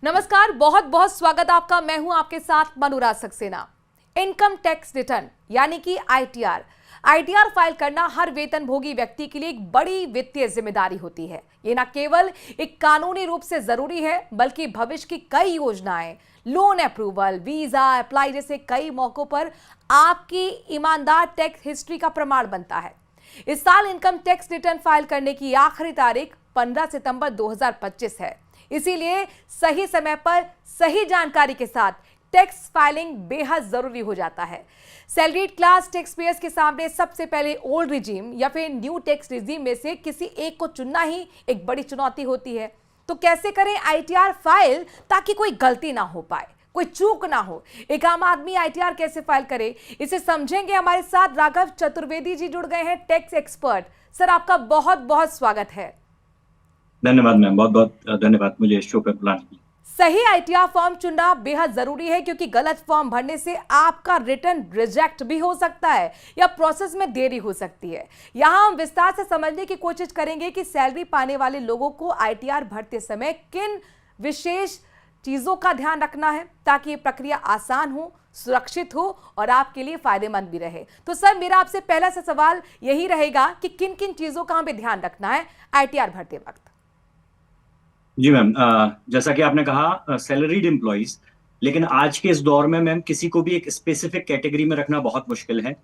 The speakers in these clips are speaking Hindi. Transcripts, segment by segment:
नमस्कार, बहुत बहुत स्वागत आपका। मैं हूं आपके साथ Manuraj Saxena. Income tax return यानी कि आईटीआर फाइल करना हर वेतनभोगी व्यक्ति के लिए एक बड़ी वित्तीय जिम्मेदारी होती है। ये न केवल एक कानूनी रूप से जरूरी है बल्कि भविष्य की कई योजनाएं, लोन अप्रूवल, वीजा अप्लाई जैसे कई मौकों पर आपकी ईमानदार टैक्स हिस्ट्री का प्रमाण बनता है। इस साल इनकम टैक्स रिटर्न फाइल करने की आखिरी तारीख 15 सितंबर 2025 है। इसीलिए सही समय पर सही जानकारी के साथ टैक्स फाइलिंग बेहद जरूरी हो जाता है। सैलरीड क्लास टैक्स पेयर्स के सामने सबसे पहले ओल्ड रिजीम या फिर न्यू टैक्स रिजीम में से किसी एक को चुनना ही एक बड़ी चुनौती होती है। तो कैसे करें आईटीआर फाइल ताकि कोई गलती ना हो पाए, कोई चूक ना हो। एक आम आदमी आईटीआर कैसे फाइल करे, इसे समझेंगे। हमारे साथ राघव चतुर्वेदी जी जुड़ गए हैं, टैक्स एक्सपर्ट। सर, आपका बहुत बहुत स्वागत है। धन्यवाद मैम, बहुत बहुत धन्यवाद मुझे इस शो पर बुलाने के लिए। सही आईटीआर फॉर्म चुनना बेहद जरूरी है क्योंकि गलत फॉर्म भरने से आपका रिटर्न रिजेक्ट भी हो सकता है या प्रोसेस में देरी हो सकती है। यहां हम विस्तार से समझने की कोशिश करेंगे कि सैलरी पाने वाले लोगों को आईटीआर भरते समय किन विशेष चीजों का ध्यान रखना है ताकि ये प्रक्रिया आसान हो, सुरक्षित हो और आपके लिए फायदेमंद भी रहे। तो सर, मेरा आपसे पहला सा सवाल यही रहेगा कि किन किन चीजों का हमें ध्यान रखना है आईटीआर भरते वक्त। जी मैम, जैसा कि आपने कहा सैलरीड एम्प्लॉइज, लेकिन आज के इस दौर में मैम किसी को भी एक स्पेसिफिक कैटेगरी में रखना बहुत मुश्किल है।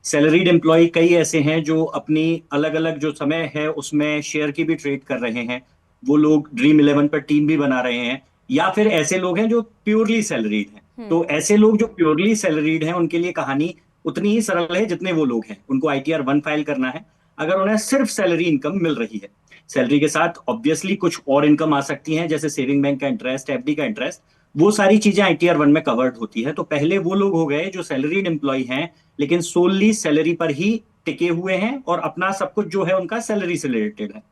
सैलरीड एम्प्लॉय कई ऐसे हैं जो अपनी अलग अलग जो समय है उसमें शेयर की भी ट्रेड कर रहे हैं। वो लोग ड्रीम 11 पर टीम भी बना रहे हैं, या फिर ऐसे लोग हैं जो प्योरली सैलरीड हैं। तो ऐसे लोग जो प्योरली सैलरीड हैं उनके लिए कहानी उतनी ही सरल है जितने वो लोग हैं। उनको आईटीआर 1 फाइल करना है अगर उन्हें सिर्फ सैलरी इनकम मिल रही है। सैलरी के साथ ऑब्वियसली कुछ और इनकम आ सकती हैं, जैसे सेविंग बैंक का इंटरेस्ट, एफडी का इंटरेस्ट। वो सारी चीजें आईटीआर 1 में कवर्ड होती है। तो पहले वो लोग हो गए जो सैलरीड एम्प्लॉय हैं लेकिन सोलली सैलरी पर ही टिके हुए हैं और अपना सब कुछ जो है उनका सैलरी से रिलेटेड है।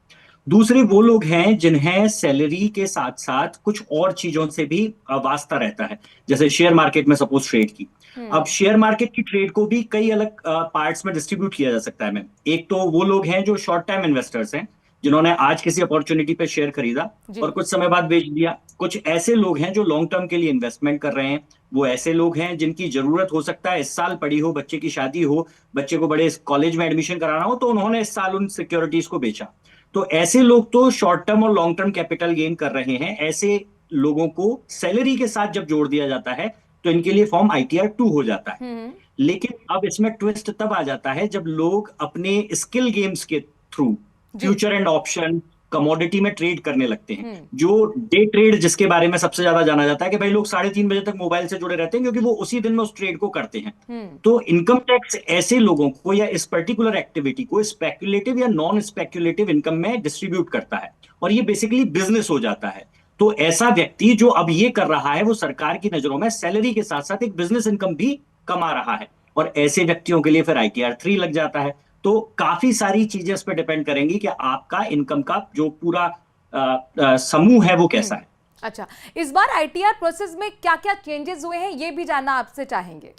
दूसरे वो लोग हैं जिन्हें सैलरी के साथ साथ कुछ और चीजों से भी वास्ता रहता है, जैसे शेयर मार्केट में सपोज ट्रेड की। अब शेयर मार्केट की ट्रेड को भी कई अलग पार्ट्स में डिस्ट्रीब्यूट किया जा सकता है मैम। एक तो वो लोग हैं जो शॉर्ट टाइम इन्वेस्टर्स हैं, जिन्होंने आज किसी अपॉर्चुनिटी पे शेयर खरीदा और कुछ समय बाद बेच दिया। कुछ ऐसे लोग हैं जो लॉन्ग टर्म के लिए इन्वेस्टमेंट कर रहे हैं। वो ऐसे लोग हैं जिनकी जरूरत हो सकता है इस साल पड़ी हो, बच्चे की शादी हो, बच्चे को बड़े कॉलेज में एडमिशन कराना हो, तो उन्होंने इस साल उन सिक्योरिटीज को बेचा। तो ऐसे लोग तो शॉर्ट टर्म और लॉन्ग टर्म कैपिटल गेन कर रहे हैं। ऐसे लोगों को सैलरी के साथ जब जोड़ दिया जाता है तो इनके लिए फॉर्म आईटीआर 2 हो जाता है। लेकिन अब इसमें ट्विस्ट तब आ जाता है जब लोग अपने स्किल गेम्स के through future and option commodity में ट्रेड करने लगते हैं। जो डे ट्रेड जिसके बारे में सबसे ज्यादा जाना जाता है कि भाई लोग 3:30 बजे तक मोबाइल से जुड़े रहते हैं क्योंकि वो उसी दिन में उस ट्रेड को करते हैं। तो इनकम टैक्स ऐसे लोगों को या इस पर्टिकुलर एक्टिविटी को स्पेक्युलेटिव या नॉन स्पेक्युलेटिव इनकम में डिस्ट्रीब्यूट करता है और ये बेसिकली बिजनेस हो जाता है। तो ऐसा व्यक्ति जो अब ये कर रहा है वो सरकार की नजरों में सैलरी के साथ साथ एक बिजनेस इनकम भी कमा रहा है और ऐसे व्यक्तियों के लिए फिर आईटीआर 3 लग जाता है। तो काफी सारी चीजें इस पर डिपेंड करेंगी कि आपका इनकम का जो पूरा समूह है वो कैसा है। अच्छा, इस बार आईटीआर प्रोसेस में क्या क्या चेंजेस हुए हैं ये भी जानना आपसे चाहेंगे।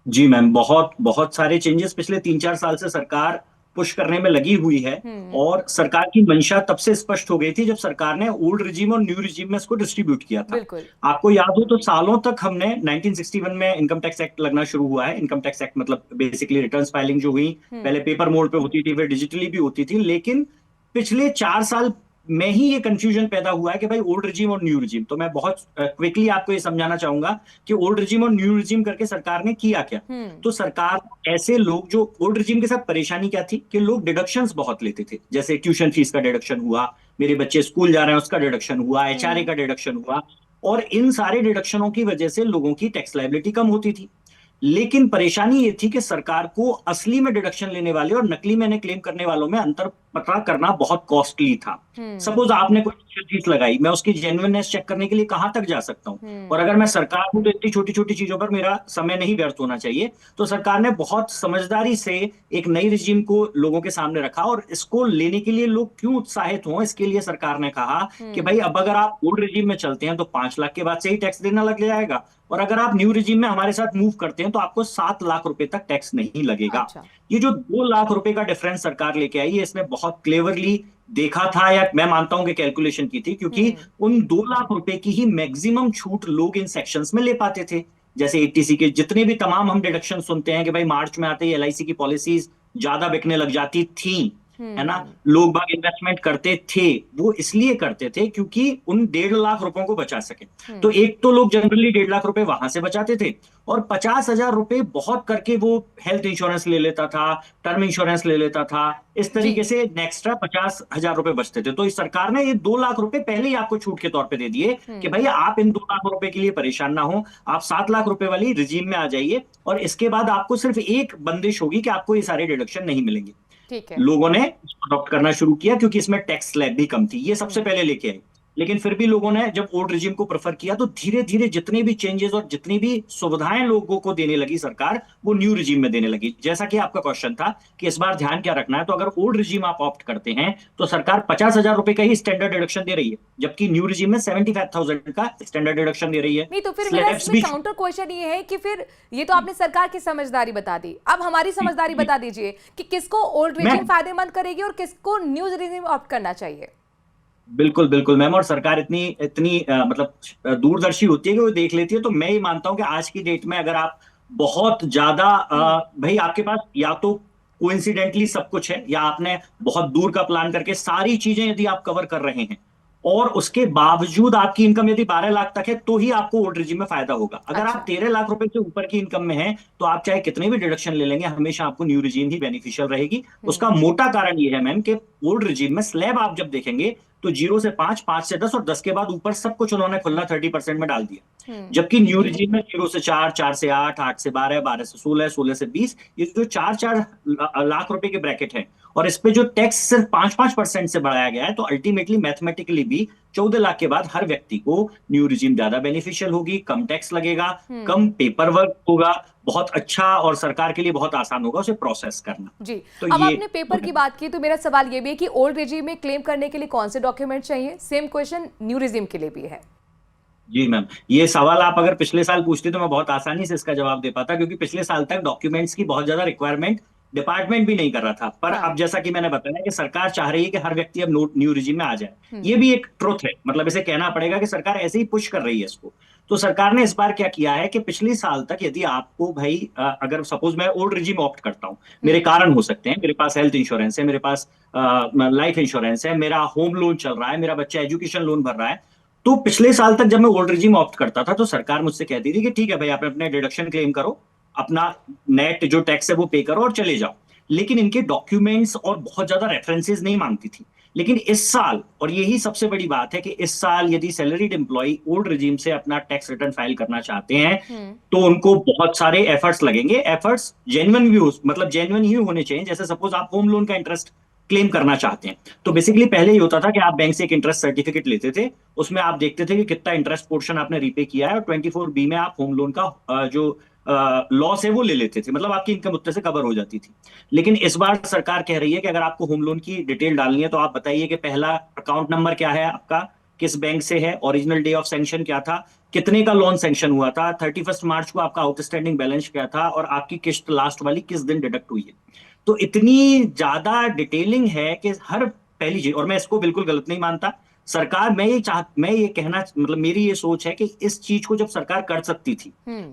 जी मैम, बहुत बहुत सारे चेंजेस पिछले 3-4 साल से सरकार पुश करने में लगी हुई है और सरकार की मंशा तब से स्पष्ट हो गई थी जब सरकार ने ओल्ड रिजीम और न्यू रिजीम में इसको डिस्ट्रीब्यूट किया था। आपको याद हो तो सालों तक हमने 1961 में इनकम टैक्स एक्ट लगना शुरू हुआ है। इनकम टैक्स एक्ट मतलब बेसिकली रिटर्न्स फाइलिंग जो हुई, पहले पेपर मोड पे होती थी, फिर डिजिटली भी होती थी। लेकिन पिछले 4 साल में ही ये कंफ्यूजन पैदा हुआ है कि भाई ओल्ड रिजीम और न्यू रिजीम। तो मैं बहुत क्विकली आपको ये समझाना चाहूंगा कि ओल्ड रिजीम और न्यू रिजीम करके सरकार ने किया क्या। तो सरकार ऐसे लोग जो ओल्ड रिजीम के साथ परेशानी क्या थी कि लोग डिडक्शंस बहुत लेते थे, जैसे ट्यूशन फीस का डिडक्शन हुआ, मेरे बच्चे स्कूल जा रहे हैं उसका डिडक्शन हुआ, एचआरए का डिडक्शन हुआ, और इन सारे डिडक्शनों की वजह से लोगों की टैक्स लायबिलिटी कम होती थी। लेकिन परेशानी ये थी कि सरकार को असली में डिडक्शन लेने वाले और नकली में क्लेम करने वालों में अंतर पता करना बहुत कॉस्टली था। सपोज आपने कोई फीस लगाई, मैं उसकी जेन्युइननेस चेक करने के लिए कहां तक जा सकता हूं, और अगर मैं सरकार हूं तो इतनी छोटी छोटी चीजों पर मेरा समय नहीं व्यर्थ होना चाहिए। तो सरकार ने बहुत समझदारी से एक नई रिजीम को लोगों के सामने रखा और इसको लेने के लिए लोग क्यों उत्साहित हों, इसके लिए सरकार ने कहा कि भाई अब अगर आप ओल्ड रिजीम में चलते हैं तो 5 लाख के बाद से ही टैक्स देना लग जाएगा, और अगर आप न्यू रिजीम में हमारे साथ मूव करते हैं तो आपको 7 लाख रुपए तक टैक्स नहीं लगेगा। ये जो 2 लाख रुपए का डिफरेंस सरकार लेके आई है, इसने बहुत क्लेवरली देखा था, या मैं मानता हूं कि कैलकुलेशन की थी, क्योंकि उन 2 लाख रुपए की ही मैक्सिमम छूट लोग इन सेक्शंस में ले पाते थे। जैसे एटीसी के जितने भी तमाम हम डिडक्शन सुनते हैं कि भाई मार्च में आते ही एलआईसी की पॉलिसीज ज्यादा बिकने लग जाती थी, है ना, लोग बाग इन्वेस्टमेंट करते थे, वो इसलिए करते थे क्योंकि उन 1.5 लाख रुपयों को बचा सके। तो एक तो लोग जनरली 1.5 लाख रुपए वहां से बचाते थे, और 50,000 रुपए बहुत करके वो हेल्थ इंश्योरेंस ले लेता था, टर्म इंश्योरेंस ले लेता था, इस जी तरीके से एक्स्ट्रा 50,000 रुपए बचते थे। तो इस सरकार ने ये 2 लाख रुपए पहले ही आपको छूट के तौर पे दे दिए कि भाई आप इन 2 लाख रुपए के लिए परेशान ना हो, आप 7 लाख रुपए वाली रिजीम में आ जाइए, और इसके बाद आपको सिर्फ एक बंदिश होगी कि आपको ये सारे डिडक्शन नहीं मिलेंगे। ठीक है। लोगों ने इसको अडॉप्ट करना शुरू किया क्योंकि इसमें टैक्स स्लैब भी कम थी, ये सबसे पहले लेके आई। लेकिन फिर भी लोगों ने जब ओल्ड रिजीम को प्रेफर किया, तो धीरे धीरे जितने भी चेंजेस और जितनी भी सुविधाएं लोगों को देने लगी सरकार, वो न्यू रिजीम में देने लगी। जैसा कि आपका क्वेश्चन था कि इस बार ध्यान क्या रखना है, तो अगर ओल्ड रिजीम आप ऑप्ट करते हैं तो सरकार 50,000 रुपए का ही स्टैंडर्ड डिडक्शन दे रही है, जबकि न्यू रिजीम में 75,000 का स्टैंडर्ड डिडक्शन दे रही है। नहीं, तो फिर मेरा स्लैब्स इसमें भी काउंटर क्वेश्चन ये है कि फिर ये तो आपने सरकार की समझदारी बता दी, अब हमारी समझदारी बता दीजिए कि किसको ओल्ड मैं रिजीम फायदेमंद करेगी और किसको न्यू रिजीम ऑप्ट करना चाहिए। बिल्कुल बिल्कुल मैम, और सरकार इतनी इतनी मतलब दूरदर्शी होती है कि वो देख लेती है। तो मैं ये मानता हूं कि आज की डेट में अगर आप बहुत ज्यादा भाई आपके पास या तो कोइंसिडेंटली सब कुछ है, या आपने बहुत दूर का प्लान करके सारी चीजें यदि आप कवर कर रहे हैं, और उसके बावजूद आपकी इनकम यदि 12 लाख तक है, तो ही आपको ओल्ड रिजीम में फायदा होगा। अगर आप अच्छा। 13 लाख रुपए से ऊपर की इनकम में है, तो आप चाहे कितने भी डिडक्शन ले लेंगे, हमेशा आपको न्यू रिजीम ही बेनिफिशियल रहेगी। उसका मोटा कारण ये है मैम कि ओल्ड रिजीम में स्लैब आप जब देखेंगे तो 0 से 5, 5 से 10, और 10 के बाद ऊपर सब कुछ उन्होंने खुला 30% में डाल दिया। जबकि न्यू रिजीम में 0 से 4, 4 से 8, 8 से 12, 12 से 16, 16 से 20, ये जो 4 4 लाख रुपए के ब्रैकेट है, और इस पे जो टैक्स सिर्फ 5-5% से बढ़ाया गया है, तो अल्टीमेटली मैथमेटिकली भी 14 लाख के बाद हर व्यक्ति को न्यू रिजीम ज्यादा बेनिफिशियल होगी, कम टैक्स लगेगा, कम पेपर वर्क होगा, बहुत अच्छा, और सरकार के लिए बहुत आसान होगा उसे प्रोसेस करना। जी। तो अब ये आपने पेपर की बात की, तो मेरा सवाल ये भी है कि ओल्ड रिजीम में क्लेम करने के लिए कौन से डॉक्यूमेंट चाहिए? सेम क्वेश्चन न्यू रिजीम के लिए भी है। जी मैम, ये सवाल आप अगर पिछले साल पूछते तो मैं बहुत आसानी से इसका जवाब दे पाता, क्योंकि पिछले साल तक डॉक्यूमेंट्स की बहुत ज्यादा रिक्वायरमेंट डिपार्टमेंट भी नहीं कर रहा था। पर हाँ। अब जैसा कि मैंने बताया कि सरकार चाह रही है कि हर व्यक्ति अब न्यू रिजीम में आ जाए, ये भी एक ट्रुथ है, मतलब इसे कहना पड़ेगा कि सरकार ऐसे ही पुश कर रही है इसको। तो सरकार ने इस बार क्या किया है कि पिछले साल तक यदि आपको भाई अगर सपोज मैं ओल्ड रिजीम ऑप्ट करता हूं, मेरे कारण हो सकते हैं, मेरे पास हेल्थ इंश्योरेंस है, मेरे पास लाइफ इंश्योरेंस है, मेरा होम लोन चल रहा है, मेरा बच्चा एजुकेशन लोन भर रहा है, तो पिछले साल तक जब मैं ओल्ड रिजीम ऑप्ट करता था, तो सरकार मुझसे कहती थी कि ठीक है भाई, आप अपने डिडक्शन क्लेम करो, अपना नेट जो टैक्स है वो पे करो और चले जाओ। लेकिन इनके डॉक्यूमेंट्स और बहुत ज्यादा रेफरेंसेस नहीं मांगती थी। लेकिन इस साल, और यही सबसे बड़ी बात है, कि इस साल यदि सैलरीड एम्प्लॉय ओल्ड रिजीम से अपना टैक्स रिटर्न फाइल करना चाहते हैं, तो उनको बहुत सारे एफर्ट्स लगेंगे। एफर्ट्स जेन्युइन भी मतलब जेन्युइन ही होने चाहिए। जैसे सपोज आप होम लोन का इंटरेस्ट क्लेम करना चाहते हैं, तो बेसिकली पहले ही होता था कि आप बैंक से एक इंटरेस्ट सर्टिफिकेट लेते थे, उसमें आप देखते थे कि कितना इंटरेस्ट पोर्शन आपने रीपे किया है, और 24B में आप होम लोन का जो लॉस है वो ले लेते थे, मतलब आपकी इनकम उतने से कवर हो जाती थी। लेकिन इस बार सरकार कह रही है कि अगर आपको होम लोन की डिटेल डालनी है, तो आप बताइए कि पहला अकाउंट नंबर क्या है आपका, किस बैंक से है, ओरिजिनल डे ऑफ सैंक्शन क्या था, कितने का लोन सैंक्शन हुआ था, 31 मार्च को आपका आउटस्टैंडिंग बैलेंस क्या था, और आपकी किस्त लास्ट वाली किस दिन डिडक्ट हुई है। तो इतनी ज्यादा डिटेलिंग है कि हर पहली चीज, और मैं इसको बिल्कुल गलत नहीं मानता, सरकार, मैं ये कहना, मतलब मेरी ये सोच है कि इस चीज को जब सरकार कर सकती थी,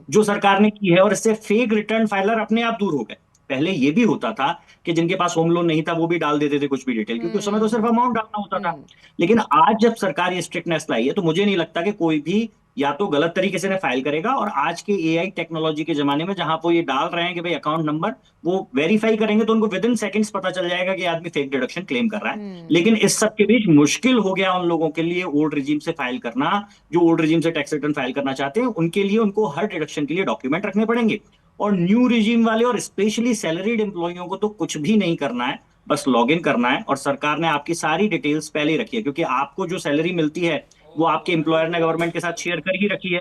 जो सरकार ने की है, और इससे फेक रिटर्न फाइलर अपने आप दूर हो गए। पहले ये भी होता था कि जिनके पास होम लोन नहीं था वो भी डाल देते थे कुछ भी डिटेल, क्योंकि उस समय तो सिर्फ अमाउंट डालना होता था। लेकिन आज जब सरकार ये स्ट्रिक्टनेस लाई है, तो मुझे नहीं लगता कि कोई भी या तो गलत तरीके से फाइल करेगा, और आज के एआई टेक्नोलॉजी के जमाने में जहां वो ये डाल रहे हैं कि भाई अकाउंट नंबर, वो वेरीफाई करेंगे तो उनको विद इन सेकंड्स पता चल जाएगा कि आदमी फेक डिडक्शन क्लेम कर रहा है। लेकिन इस सब के बीच मुश्किल हो गया उन लोगों के लिए ओल्ड रिजीम से फाइल करना, जो ओल्ड रिजीम से टैक्स रिटर्न फाइल करना चाहते हैं, उनके लिए उनको हर डिडक्शन के लिए डॉक्यूमेंट रखने पड़ेंगे। और न्यू रिजीम वाले और स्पेशली सैलरीड एम्प्लॉइयों को तो कुछ भी नहीं करना है, बस लॉग इन करना है, और सरकार ने आपकी सारी डिटेल्स पहले ही रखी है, क्योंकि आपको जो सैलरी मिलती है वो आपके एम्प्लॉयर ने गवर्नमेंट के साथ शेयर कर ही रखी है,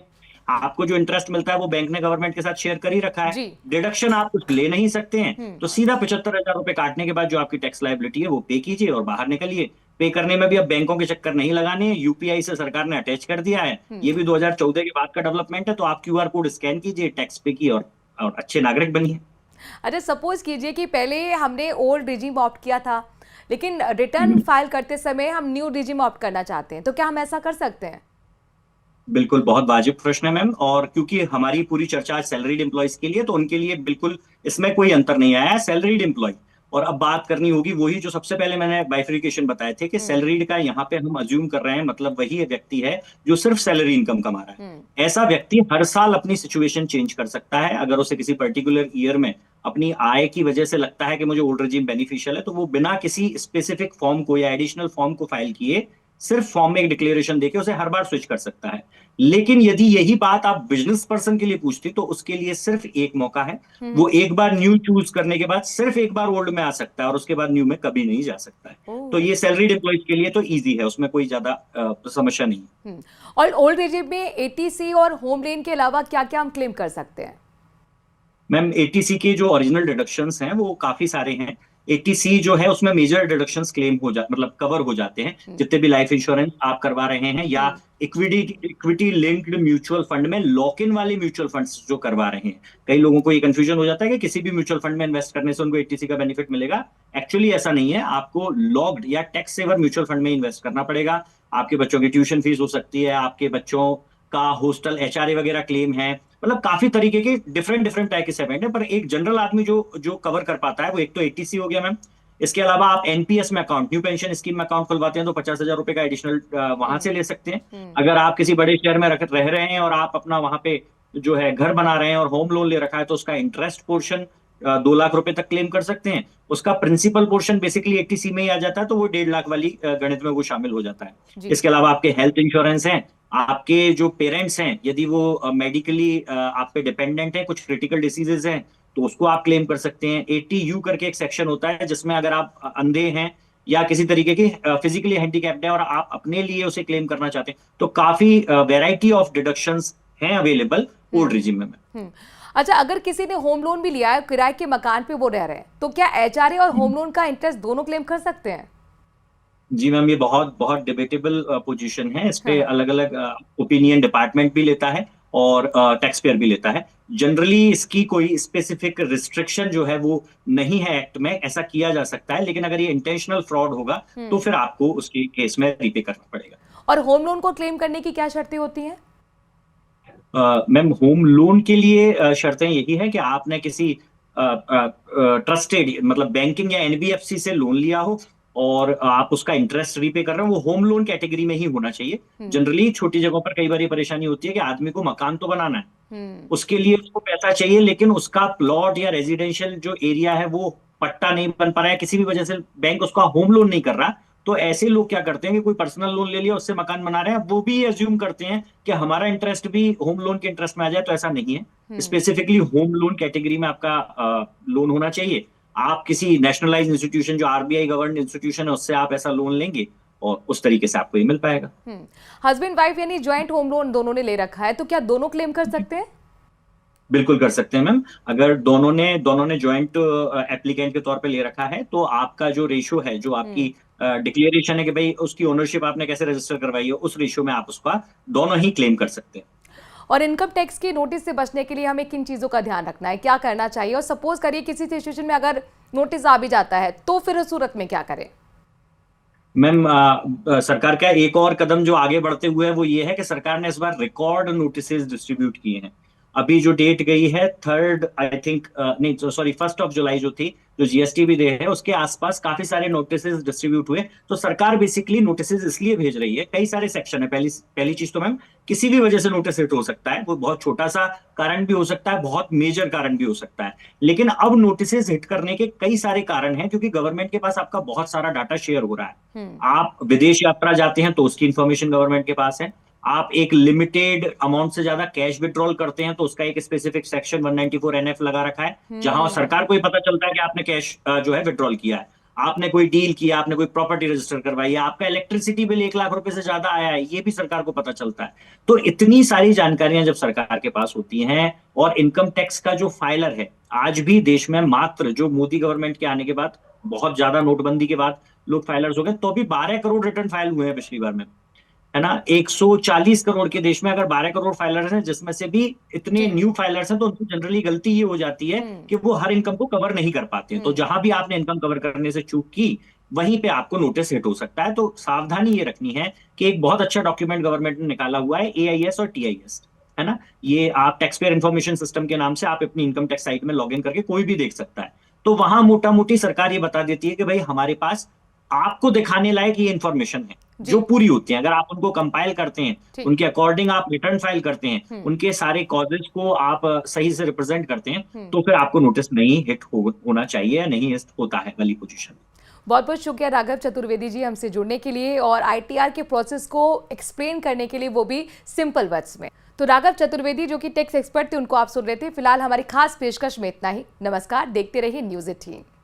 आपको जो इंटरेस्ट मिलता है वो बैंक ने गवर्नमेंट के साथ शेयर कर ही रखा है, डिडक्शन आप कुछ ले नहीं सकते हैं, तो सीधा 75,000 रुपए काटने के बाद जो आपकी टैक्स लायबिलिटी है वो पे कीजिए और बाहर निकलिए। पे करने में भी अब बैंकों के चक्कर नहीं लगाने हैं, यूपीआई से सरकार ने अटैच कर दिया है, ये भी 2014 के बाद का डेवलपमेंट है। तो आप क्यूआर कोड स्कैन कीजिए, टैक्स पे की, और अच्छे नागरिक बनिए। अच्छा, सपोज कीजिए कि पहले हमने ओल्ड रिजीम ऑप्ट किया था, लेकिन रिटर्न फाइल करते समय हम न्यू रिजिम ऑप्ट करना चाहते हैं, तो क्या हम ऐसा कर सकते हैं? बिल्कुल, बहुत वाजिब प्रश्न है मैम। और क्योंकि हमारी पूरी चर्चा आज सैलरीड एम्प्लॉयज के लिए, तो उनके लिए बिल्कुल इसमें कोई अंतर नहीं आया है। सैलरीड एम्प्लॉय, और अब बात करनी होगी वही जो सबसे पहले मैंने बाइफरिकेशन बताए थे कि हम्म। सैलरीड का यहाँ पे हम अज्यूम कर रहे हैं, मतलब वही व्यक्ति है जो सिर्फ सैलरी इनकम कमा रहा हम्म। है। ऐसा व्यक्ति हर साल अपनी सिचुएशन चेंज कर सकता है। अगर उसे किसी पर्टिकुलर ईयर में अपनी आय की वजह से लगता है कि मुझे ओल्ड रेजिम बेनिफिशियल है, तो वो बिना किसी स्पेसिफिक फॉर्म को या एडिशनल फॉर्म को फाइल किए सिर्फ फॉर्म में एक डिक्लेरेशन देके उसे हर बार स्विच कर सकता है। लेकिन यदि यही बात आप बिजनेस पर्सन के लिए पूछती, तो उसके लिए सिर्फ एक मौका है। हम्म। वो एक बार न्यू चूज करने के बाद सिर्फ एक बार ओल्ड में आ सकता है और उसके बाद न्यू में कभी नहीं जा सकता है। तो ओह। ये सैलरीड एम्प्लॉयज के लिए तो इजी है, उसमें कोई ज्यादा समस्या नहीं है। और ओल्ड रेजिम में एटीसी और होम लोन के अलावा क्या क्या हम क्लेम कर सकते हैं? मैम, एटीसी के जो ओरिजिनल डिडक्शंस हैं वो काफी सारे हैं। एटीसी जो है उसमें मेजर डिडक्शंस क्लेम हो जा मतलब कवर हो जाते हैं, हम्म। जितने भी लाइफ इंश्योरेंस आप करवा रहे हैं या हम्म। Equity equity linked mutual fund में लॉक इन वाले म्यूचुअल फंड्स जो करवा रहे हैं। कई लोगों को ये कंफ्यूजन हो जाता है कि किसी भी म्यूचुअल फंड में इन्वेस्ट करने से उनको एटीसी का बेनिफिट मिलेगा। एक्चुअली ऐसा नहीं है, आपको लॉक्ड या टैक्स सेवर म्यूचुअल फंड में इन्वेस्ट करना पड़ेगा। आपके बच्चों की ट्यूशन फीस हो सकती है, आपके बच्चों का हॉस्टल एचआरए वगैरह क्लेम है, मतलब काफी तरीके के डिफरेंट डिफरेंट टाइप के सेगमेंट है। पर एक जनरल आदमी जो जो कवर कर पाता है वो एक तो एटीसी हो गया मैम। इसके अलावा आप एनपीएस में अकाउंट, न्यू पेंशन स्कीम में अकाउंट खुलवाते हैं तो 50,000 रुपए का एडिशनल वहां से ले सकते हैं। अगर आप किसी बड़े शहर में रह रहे हैं और आप अपना वहां पे जो है घर बना रहे हैं और होम लोन ले रखा है, तो उसका इंटरेस्ट पोर्शन 2 लाख रुपए तक क्लेम कर सकते हैं। उसका प्रिंसिपल पोर्शन बेसिकली एटीसी में ही आ जाता है, तो वो 1.5 लाख वाली गणित में वो शामिल हो जाता है। जी। इसके अलावा आपके हेल्थ इंश्योरेंस हैं, आपके जो पेरेंट्स हैं यदि वो मेडिकली आप पे डिपेंडेंट हैं, कुछ क्रिटिकल डिसीजेज हैं, तो उसको आप क्लेम कर सकते हैं। 80U करके एक सेक्शन होता है जिसमें अगर आप अंधे हैं या किसी तरीके की फिजिकली हैंडीकैप्ड है और आप अपने लिए उसे क्लेम करना चाहते हैं, तो काफी वेराइटी ऑफ डिडक्शंस हैं अवेलेबल ओल्ड रिजिम में। हम्म। अच्छा, अगर किसी ने होम लोन भी लिया है, किराए के मकान पे वो रह रहे हैं, तो क्या एचआरए और होम लोन का इंटरेस्ट दोनों क्लेम कर सकते हैं? जी मैम, ये बहुत बहुत डिबेटेबल पोजीशन है। इस पे हाँ। अलग अलग ओपिनियन डिपार्टमेंट भी लेता है और टैक्स पेयर भी लेता है। जनरली इसकी कोई स्पेसिफिक रिस्ट्रिक्शन जो है वो नहीं है एक्ट में, ऐसा किया जा सकता है। लेकिन अगर ये इंटेंशनल फ्रॉड होगा तो फिर आपको उसके केस में रीपे करना पड़ेगा। और होम लोन को क्लेम करने की क्या शर्तें होती हैं? मैम, होम लोन के लिए शर्तें यही है कि आपने किसी ट्रस्टेड मतलब बैंकिंग या एनबीएफसी से लोन लिया हो और आप उसका इंटरेस्ट रीपे कर रहे हो, वो होम लोन कैटेगरी में ही होना चाहिए। जनरली छोटी जगहों पर कई बार ये परेशानी होती है कि आदमी को मकान तो बनाना है, उसके लिए उसको पैसा चाहिए, लेकिन उसका प्लॉट या रेजिडेंशियल जो एरिया है वो पट्टा नहीं बन पा रहा है, किसी भी वजह से बैंक उसका होम लोन नहीं कर रहा। तो ऐसे लोग क्या करते हैं कि कोई पर्सनल लोन ले लिया, उससे मकान बना रहे हैं, वो भी एज्यूम करते हैं कि हमारा इंटरेस्ट भी होम लोन के इंटरेस्ट में आ जाए। तो ऐसा नहीं है। स्पेसिफिकली होम लोन कैटेगरी में आपका लोन होना चाहिए। आप किसी नेशनलाइज इंस्टीट्यूशन जो आरबीआई गवर्न इंस्टीट्यूशन है उससे आप ऐसा लोन लेंगे और उस तरीके से आपको ये मिल पाएगा। हस्बैंड वाइफ यानी ज्वाइंट होम लोन दोनों ने ले रखा है, तो क्या दोनों क्लेम कर सकते हैं? बिल्कुल कर सकते हैं मैम। अगर दोनों ने ज्वाइंट एप्लीकेंट के तौर पे ले रखा है, तो आपका जो रेशियो है, जो आपकी डिक्लेरेशन है कि भाई उसकी ओनरशिप आपने कैसे रजिस्टर करवाई है, उस रेशियो में आप उसका दोनों ही क्लेम कर सकते हैं। और इनकम टैक्स की नोटिस से बचने के लिए हमें किन चीज़ों का ध्यान रखना है, क्या करना चाहिए? और सपोज करिए किसी सिचुएशन में अगर नोटिस आ भी जाता है, तो फिर उस सूरत में क्या करें? मैम, सरकार का एक और कदम जो आगे बढ़ते हुए है वो ये है कि सरकार ने इस बार रिकॉर्ड नोटिसेस डिस्ट्रीब्यूट किए हैं। अभी जो डेट गई है 3rd आई थिंक नहीं सॉरी 1st ऑफ जुलाई जो थी, जो जीएसटी भी डे है, उसके आसपास काफी सारे नोटिसेस डिस्ट्रीब्यूट हुए। तो सरकार बेसिकली नोटिसेस इसलिए भेज रही है, कई सारे सेक्शन है। पहली चीज तो मैम, किसी भी वजह से नोटिस हिट हो सकता है, वो बहुत छोटा सा कारण भी हो सकता है, बहुत मेजर कारण भी हो सकता है। लेकिन अब नोटिसेस हिट करने के कई सारे कारण हैं, क्योंकि गवर्नमेंट के पास आपका बहुत सारा डाटा शेयर हो रहा है। आप विदेश यात्रा जाते हैं तो उसकी इंफॉर्मेशन गवर्नमेंट के पास है। आप एक लिमिटेड अमाउंट से ज्यादा कैश विड्रॉल करते हैं तो उसका एक स्पेसिफिक सेक्शन 194 एनएफ लगा रखा है, जहां सरकार को ही पता चलता है कि आपने कैश जो है विड्रॉल किया है। आपने कोई डील किया, आपने कोई प्रॉपर्टी रजिस्टर करवाई है, आपका इलेक्ट्रिसिटी बिल 1 लाख रुपए से ज्यादा आया है, ये भी सरकार को पता चलता है। तो इतनी सारी जानकारियां जब सरकार के पास होती हैं, और इनकम टैक्स का जो फाइलर है आज भी देश में, मात्र जो मोदी गवर्नमेंट के आने के बाद, बहुत ज्यादा नोटबंदी के बाद लोग फाइलर्स हो गए, तो भी 12 करोड़ रिटर्न फाइल हुए हैं पिछली बार में, है ना। 140 करोड़ के देश में अगर 12 करोड़ फाइलर्स हैं, जिसमें से भी इतने न्यू फाइलर्स हैं, तो उनकी जनरली गलती ये हो जाती है कि वो हर इनकम को कवर नहीं कर पाते हैं। तो जहां भी आपने इनकम कवर करने से चूक की, वहीं पे आपको नोटिस हिट हो सकता है। तो सावधानी ये रखनी है कि एक बहुत अच्छा डॉक्यूमेंट गवर्नमेंट ने निकाला हुआ है, AIS और TIS, है ना। ये आप टैक्स पेयर इन्फॉर्मेशन सिस्टम के नाम से आप अपनी इनकम टैक्स साइट में लॉग इन करके कोई भी देख सकता है। तो वहां मोटा मोटी सरकार ये बता देती है कि भाई हमारे पास आपको दिखाने लायक ये इन्फॉर्मेशन है, जी। जो पूरी होती है। अगर आप उनको कंपाइल करते हैं, ठीक। उनके अकॉर्डिंग आप रिटर्न फाइल करते हैं, उनके सारे कॉजेज को आप सही से रिप्रेजेंट करते हैं, तो फिर आपको नोटिस नहीं हिट होना चाहिए, या नहीं होता है वाली पोजीशन। बहुत बहुत शुक्रिया राघव चतुर्वेदी जी हमसे जुड़ने के लिए और ITR के प्रोसेस को एक्सप्लेन करने के लिए, वो भी सिंपल वर्ड्स में। तो राघव चतुर्वेदी जो कि टैक्स एक्सपर्ट थे, उनको आप सुन रहे थे। फिलहाल हमारी खास पेशकश में इतना ही। नमस्कार, देखते रहिए News 18।